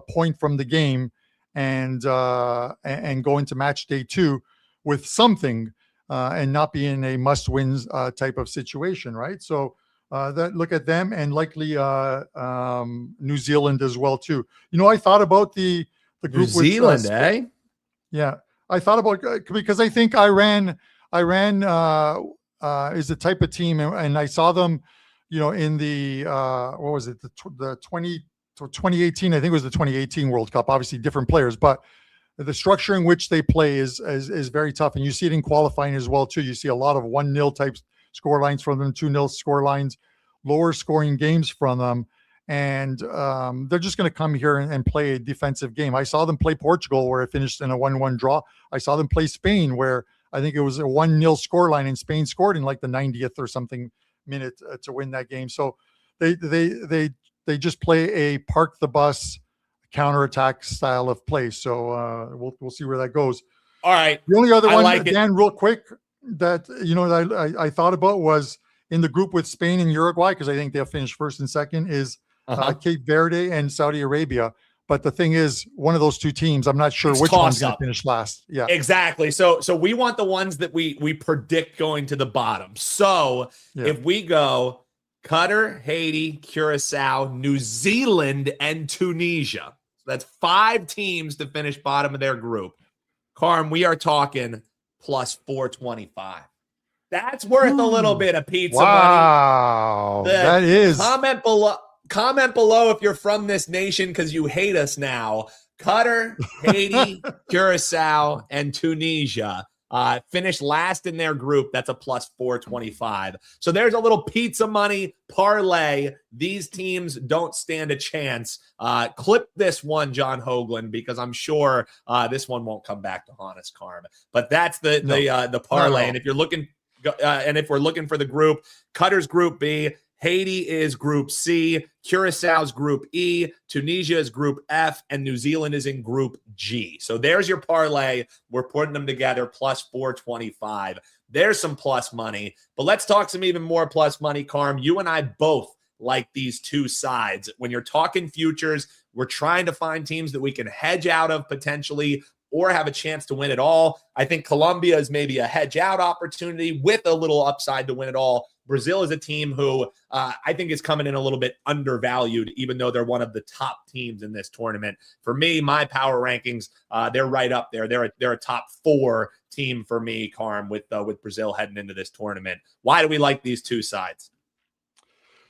point from the game, and go into match day two with something, and not be in a must-win type of situation, right? So look at them, and likely New Zealand as well too. I thought about the group New Zealand, eh? Yeah, I thought about, because I think Iran is the type of team, and I saw them, in the what was it, the 2018? I think it was the 2018 World Cup. Obviously, different players, but the structure in which they play is very tough, and you see it in qualifying as well too. You see a lot of 1-0 type score lines from them, 2-0 score lines, lower scoring games from them. And they're just going to come here and play a defensive game. I saw them play Portugal, where it finished in a 1-1 draw. I saw them play Spain, where I think it was a 1-0 scoreline, and Spain scored in like the 90th or something minute to win that game. So they just play a park the bus counterattack style of play. So we'll see where that goes. All right. The only other one, like Dan, real quick, that I thought about was in the group with Spain and Uruguay, because I think they'll finish first and second, is Cape Verde and Saudi Arabia. But the thing is, one of those two teams, I'm not sure which one's going to finish last. Yeah, exactly. So we want the ones that we predict going to the bottom. So if we go Qatar, Haiti, Curacao, New Zealand, and Tunisia, so that's 5 teams to finish bottom of their group. Carm, we are talking plus 425. That's worth a little bit of pizza money. Wow, that is. Comment below if you're from this nation, because you hate us now. Qatar, Haiti, Curacao, and Tunisia finished last in their group. That's a plus 425. So there's a little pizza money parlay. These teams don't stand a chance. Clip this one, John Hoagland, because I'm sure this one won't come back to haunt us, Carm. But that's the parlay. No. And if you're looking, and if we're looking for the group, Qatar's Group B, Haiti is Group C, Curaçao's Group E, Tunisia is Group F, and New Zealand is in Group G. So there's your parlay. We're putting them together, plus 425. There's some plus money. But let's talk some even more plus money, Carm. You and I both like these two sides. When you're talking futures, we're trying to find teams that we can hedge out of potentially, or have a chance to win it all. I think Colombia is maybe a hedge out opportunity with a little upside to win it all. Brazil is a team who I think is coming in a little bit undervalued, even though they're one of the top teams in this tournament. For me, my power rankings, they're right up there. They're a top 4 team for me, Carm, with Brazil heading into this tournament. Why do we like these two sides?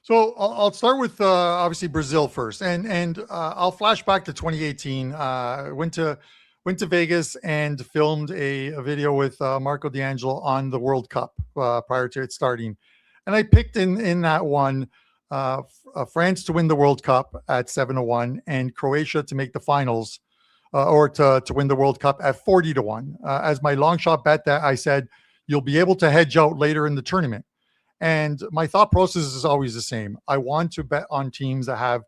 So I'll start with obviously Brazil first, and I'll flash back to 2018. Went to Vegas and filmed a video with Marco D'Angelo on the World Cup prior to it starting. And I picked in that one France to win the World Cup at 7-1 and Croatia to make the finals or to win the World Cup at 40-1. As my long shot bet, that I said, you'll be able to hedge out later in the tournament. And my thought process is always the same. I want to bet on teams that have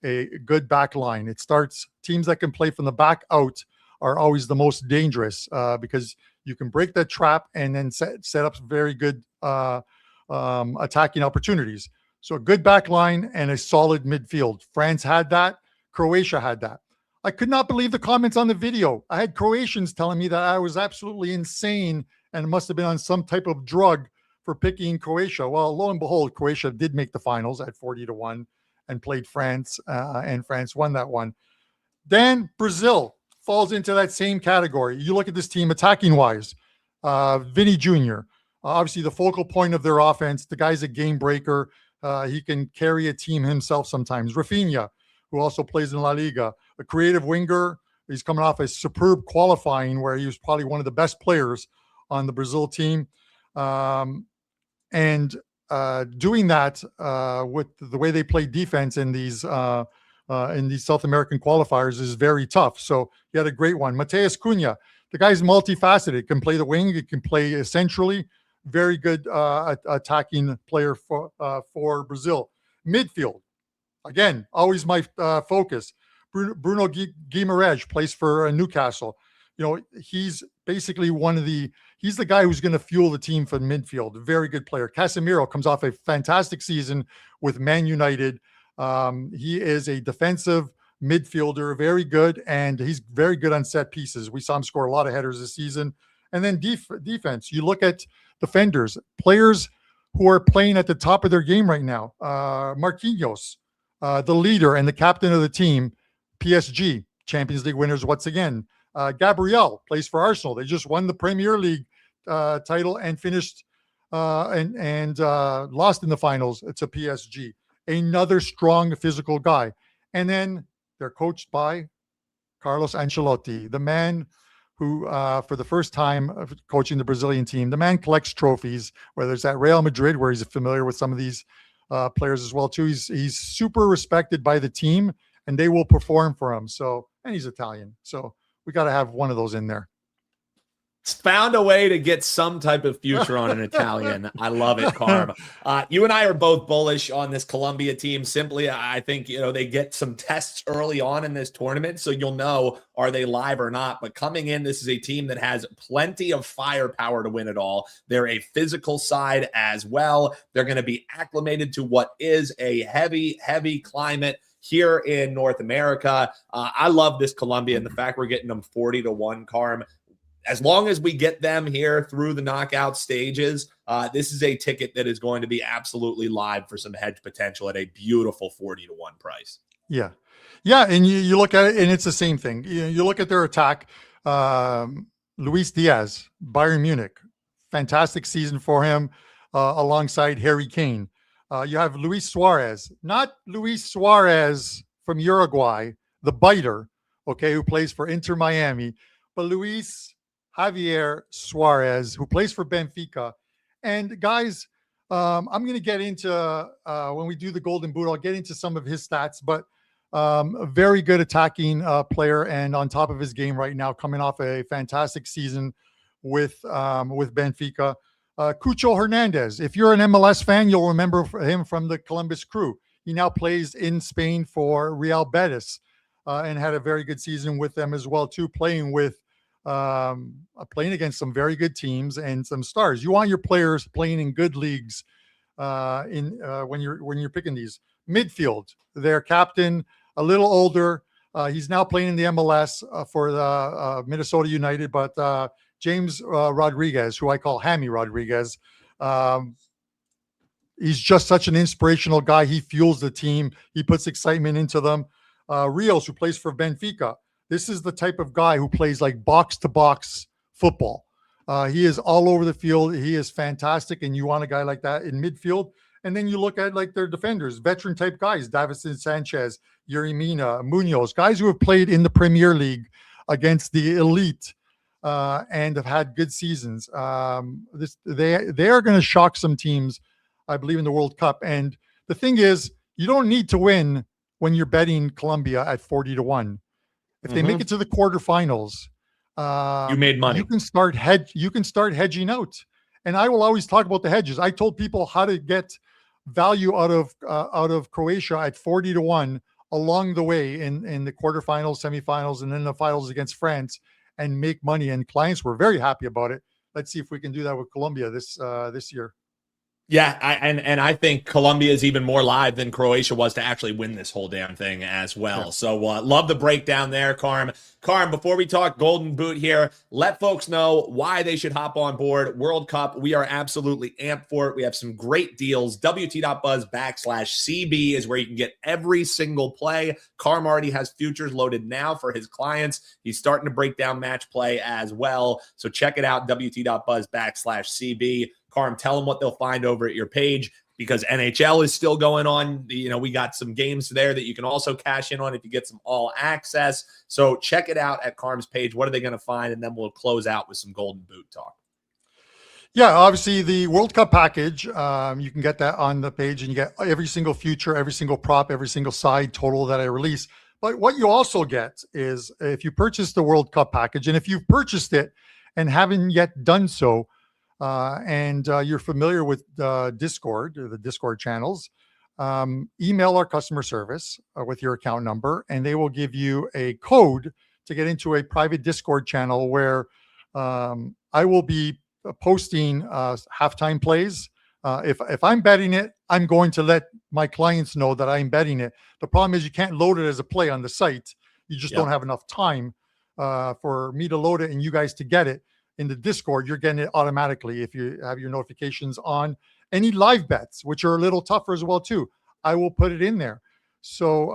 a good back line. It starts, teams that can play from the back out are always the most dangerous because you can break that trap and then set up very good attacking opportunities. So a good back line and a solid midfield. France had that. Croatia had that. I could not believe the comments on the video. I had Croatians telling me that I was absolutely insane and must have been on some type of drug for picking Croatia. Well, lo and behold, Croatia did make the finals at 40-1 and played France, and France won that one. Then Brazil falls into that same category. You look at this team attacking wise, Vinny Jr., obviously the focal point of their offense. The guy's a game breaker. He can carry a team himself sometimes. Rafinha, who also plays in La Liga, a creative winger. He's coming off a superb qualifying where he was probably one of the best players on the Brazil team. And doing that with the way they play defense in these South American qualifiers is very tough. So he had a great one. Mateus Cunha, the guy's multifaceted, can play the wing, he can play centrally. Very good attacking player for Brazil. Midfield, again, always my focus. Bruno Guimarães plays for Newcastle. You know, he's basically he's the guy who's going to fuel the team for midfield. Very good player. Casemiro comes off a fantastic season with Man United. He is a defensive midfielder, very good, and he's very good on set pieces. We saw him score a lot of headers this season. And then defense, you look at defenders, players who are playing at the top of their game right now. Marquinhos, the leader and the captain of the team, PSG, Champions League winners once again. Gabriel plays for Arsenal. They just won the Premier League title and finished and lost in the finals to PSG. Another strong physical guy. And then they're coached by Carlos Ancelotti, the man who, for the first time coaching the Brazilian team, the man collects trophies, whether it's at Real Madrid, where he's familiar with some of these players as well, too. He's super respected by the team, and they will perform for him. So, and he's Italian. So we got to have one of those in there. Found a way to get some type of future on an Italian. I love it, Carm. You and I are both bullish on this Colombia team. Simply, I think, they get some tests early on in this tournament, so you'll know, are they live or not? But coming in, this is a team that has plenty of firepower to win it all. They're a physical side as well. They're going to be acclimated to what is a heavy, heavy climate here in North America. I love this Colombia, and the fact we're getting them 40-1, Carm. As long as we get them here through the knockout stages, this is a ticket that is going to be absolutely live for some hedge potential at a beautiful 40-1 price. Yeah. Yeah. And you look at it, and it's the same thing. You look at their attack. Luis Diaz, Bayern Munich, fantastic season for him, alongside Harry Kane. You have Luis Suarez, not Luis Suarez from Uruguay, the biter, okay, who plays for Inter Miami, but Luis Javier Suarez, who plays for Benfica. And guys, I'm going to get into, when we do the Golden Boot, I'll get into some of his stats, but a very good attacking player, and on top of his game right now, coming off a fantastic season with Benfica. Cucho Hernandez, if you're an MLS fan, you'll remember him from the Columbus Crew. He now plays in Spain for Real Betis, and had a very good season with them as well, too, playing against some very good teams and some stars. You want your players playing in good leagues when you're picking these. Midfield, their captain, a little older. He's now playing in the MLS for the Minnesota United, but James Rodriguez, who I call Hammy Rodriguez, he's just such an inspirational guy. He fuels the team. He puts excitement into them. Rios, who plays for Benfica. This is the type of guy who plays like box-to-box football. He is all over the field. He is fantastic, and you want a guy like that in midfield. And then you look at like their defenders, veteran-type guys, Davison Sanchez, Yuri Mina, Munoz, guys who have played in the Premier League against the elite and have had good seasons. They are going to shock some teams, I believe, in the World Cup. And the thing is, you don't need to win when you're betting Colombia at 40-1. If they make it to the quarterfinals, you made money. You can start hedging out. And I will always talk about the hedges. I told people how to get value out of Croatia at 40-1 along the way in the quarterfinals, semifinals, and then the finals against France, and make money. And clients were very happy about it. Let's see if we can do that with Colombia this year. Yeah, I think Colombia is even more live than Croatia was to actually win this whole damn thing as well. Yeah. So love the breakdown there, Carm. Carm, before we talk Golden Boot here, let folks know why they should hop on board World Cup. We are absolutely amped for it. We have some great deals. WT.buzz/CB is where you can get every single play. Carm already has futures loaded now for his clients. He's starting to break down match play as well. So check it out, WT.buzz/CB. Carm, tell them what they'll find over at your page, because NHL is still going on. We got some games there that you can also cash in on if you get some all access. So check it out at Carm's page. What are they going to find? And then we'll close out with some Golden Boot talk. Yeah, obviously the World Cup package, you can get that on the page, and you get every single future, every single prop, every single side total that I release. But what you also get is, if you purchase the World Cup package, and if you've purchased it and haven't yet done so, and you're familiar with Discord, or the Discord channels, email our customer service with your account number, and they will give you a code to get into a private Discord channel where I will be posting halftime plays. If I'm betting it, I'm going to let my clients know that I'm betting it. The problem is you can't load it as a play on the site. You just don't have enough time for me to load it and you guys to get it. In the Discord, you're getting it automatically if you have your notifications on. Any live bets, which are a little tougher as well too, I will put it in there. So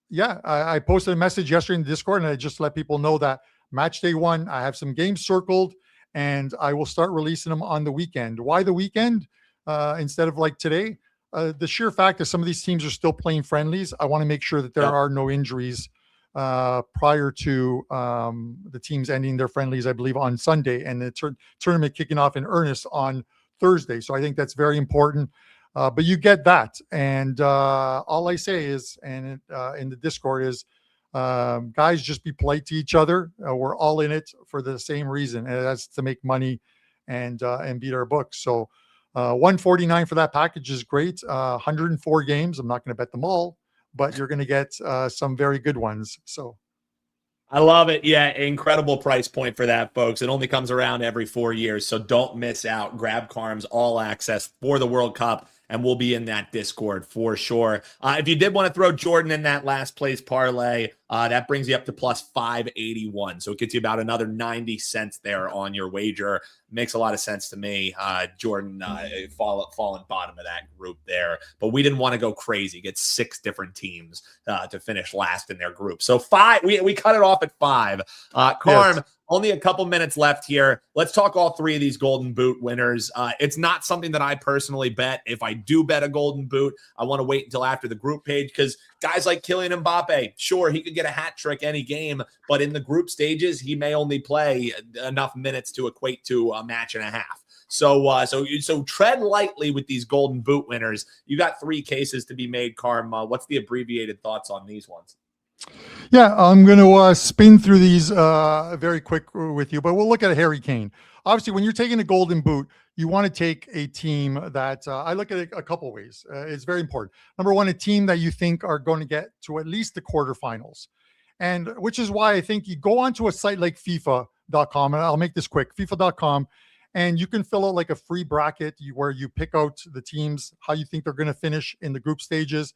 yeah, I posted a message yesterday in the Discord, and I just let people know that match day 1, I have some games circled, and I will start releasing them on the weekend. Why the weekend instead of like today? The sheer fact that some of these teams are still playing friendlies. I want to make sure that there are no injuries prior to the teams ending their friendlies, I believe, on Sunday, and the tournament kicking off in earnest on Thursday. So I think that's very important. But you get that. And all I say is, and in the Discord is, guys, just be polite to each other. We're all in it for the same reason, and that's to make money and beat our books. So $149 for that package is great. 104 games. I'm not going to bet them all, but you're going to get some very good ones. So I love it. Yeah, incredible price point for that, folks. It only comes around every 4 years, so don't miss out. Grab Carm's all access for the World Cup, and we'll be in that Discord for sure. If you did want to throw Jordan in that last place parlay, that brings you up to plus 581. So it gets you about another 90 cents there on your wager. Makes a lot of sense to me. Jordan falling bottom of that group there. But we didn't want to go crazy, get 6 different teams to finish last in their group. So 5, we cut it off at 5. Carm, yes. Only a couple minutes left here. Let's talk all 3 of these Golden Boot winners. It's not something that I personally bet. If I do bet a Golden Boot, I want to wait until after the group page, because guys like Kylian Mbappe, sure, he could get a hat trick any game, but in the group stages, he may only play enough minutes to equate to a match and a half. So tread lightly with these Golden Boot winners. You got 3 cases to be made, Carm. What's the abbreviated thoughts on these ones? Yeah, I'm going to spin through these very quick with you, but we'll look at Harry Kane. Obviously, when you're taking a Golden Boot, you want to take a team that I look at it a couple ways. It's very important. Number one, a team that you think are going to get to at least the quarterfinals, and which is why I think you go onto a site like FIFA.com, and I'll make this quick, FIFA.com, and you can fill out like a free bracket where you pick out the teams, how you think they're going to finish in the group stages.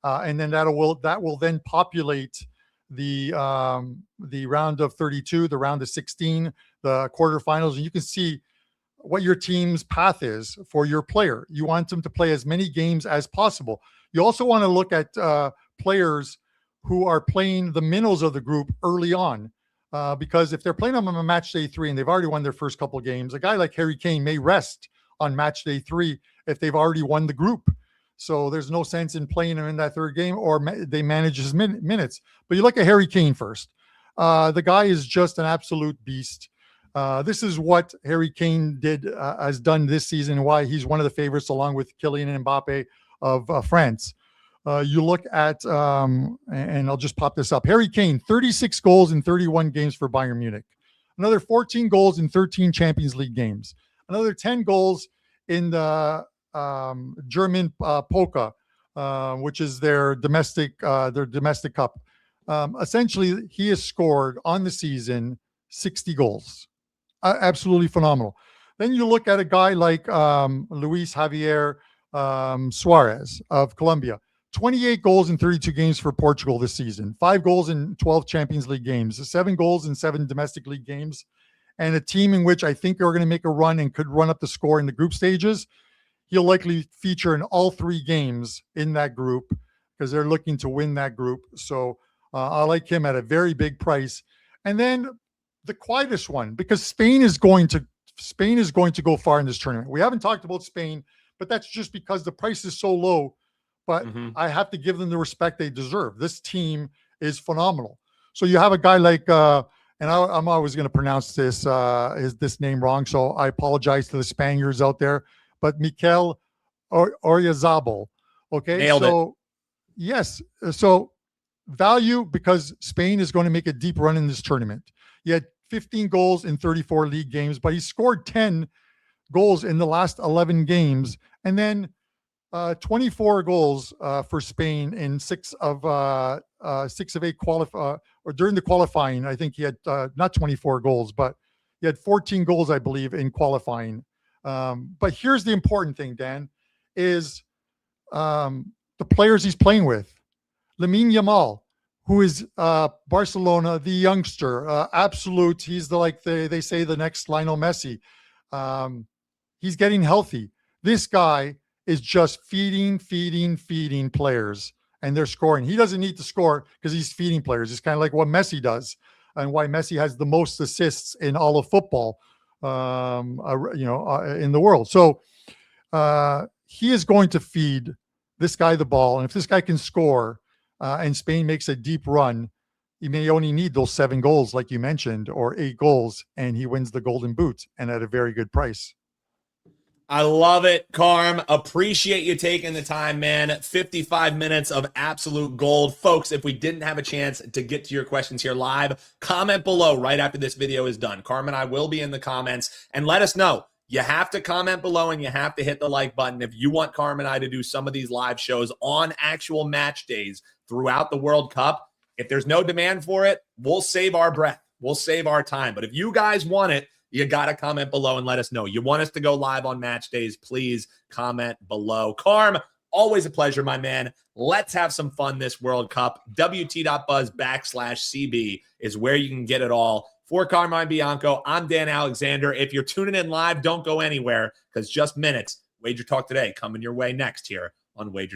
And then that will then populate the round of 32, the round of 16, the quarterfinals, and you can see what your team's path is for your player. You want them to play as many games as possible. You also want to look at players who are playing the minnows of the group early on, because if they're playing them on a match day 3 and they've already won their first couple of games, a guy like Harry Kane may rest on match day 3 if they've already won the group. So there's no sense in playing him in that third game, or they manage his minutes. But you look at Harry Kane first. The guy is just an absolute beast. This is what Harry Kane has done this season, why he's one of the favorites along with Kylian Mbappe of France. You look at, and I'll just pop this up. Harry Kane, 36 goals in 31 games for Bayern Munich. Another 14 goals in 13 Champions League games. Another 10 goals in the German Poker, which is their domestic cup. Essentially, he has scored on the season 60 goals. Absolutely phenomenal. Then you look at a guy like Luis Javier Suarez of Colombia. 28 goals in 32 games for Portugal this season. 5 goals in 12 Champions League games. 7 goals in 7 domestic league games. And a team in which I think are going to make a run and could run up the score in the group stages. He'll likely feature in all 3 games in that group because they're looking to win that group. So I like him at a very big price. And then the quietest one, because Spain is going to go far in this tournament. We haven't talked about Spain, but that's just because the price is so low. But I have to give them the respect they deserve. This team is phenomenal. So you have a guy like and I'm always going to pronounce this name wrong, so I apologize to the Spaniards out there. But Mikel Oyarzabal. Okay, Nailed so yes, so value because Spain is going to make a deep run in this tournament. He had 15 goals in 34 league games, but he scored 10 goals in the last 11 games, and then 24 goals for Spain in 6 of 8 or during the qualifying. I think he had not 24 goals, but he had 14 goals, I believe, in qualifying. But here's the important thing, Dan, is the players he's playing with. Lamine Yamal, who is Barcelona, the youngster, absolute. He's they say the next Lionel Messi. He's getting healthy. This guy is just feeding players, and they're scoring. He doesn't need to score because he's feeding players. It's kind of like what Messi does, and why Messi has the most assists in all of football, in the world. So he is going to feed this guy the ball, and if this guy can score, and Spain makes a deep run, he may only need those 7 goals, like you mentioned, or 8 goals, and he wins the Golden Boot, and at a very good price. I love it, Carm. Appreciate you taking the time, man. 55 minutes of absolute gold. Folks, if we didn't have a chance to get to your questions here live, comment below right after this video is done. Carm and I will be in the comments, and let us know. You have to comment below, and you have to hit the like button if you want Carm and I to do some of these live shows on actual match days throughout the World Cup. If there's no demand for it, we'll save our breath. We'll save our time. But if you guys want it, you got to comment below and let us know. You want us to go live on match days, please comment below. Carm, always a pleasure, my man. Let's have some fun this World Cup. WT.buzz/CB is where you can get it all. For Carmine Bianco, I'm Dan Alexander. If you're tuning in live, don't go anywhere because just minutes. Wager Talk Today coming your way next here on WagerTalk.